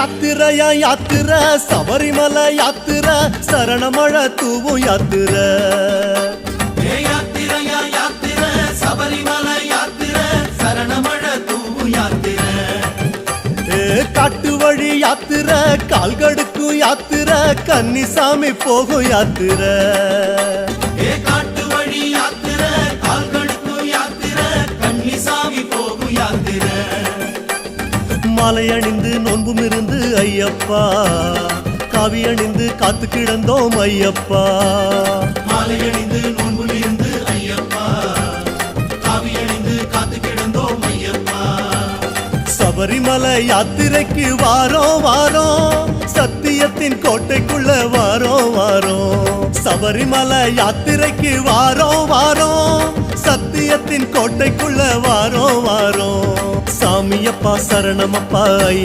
யாத்திரையா யாத்திரை சபரிமலை யாத்திரை சரணமழை தூவும் யாத்திரை யாத்திரையா யாத்திரை சபரிமலை யாத்திரை சரணமழை தூவும் யாத்திரை காட்டு வழி யாத்திரை கால்கடுக்கும் யாத்திரை கன்னிசாமி போகும் யாத்திரை காட்டு வழி யாத்திரை கால்கடுக்கும் யாத்திரை கன்னிசாமி போகும் யாத்திரை மாலை அணிந்து நோன்பும் இருந்து ஐயப்பா காவி அணிந்து காத்து கிடந்தோம் ஐயப்பா மாலை அணிந்து நோன்பும் இருந்து ஐயப்பா காவி அணிந்து காத்து கிடந்தோம் ஐயப்பா சபரிமலை யாத்திரைக்கு வாரோம் வாரோம் சத்தியத்தின் கோட்டைக்குள்ள வாரோம் வாரோம் சபரிமலை யாத்திரைக்கு வாரோம் வாரோம் சத்தியத்தின் கோட்டைக்குள்ள வாரோம் வாரோம் சாமியப்பா சரணமப்பா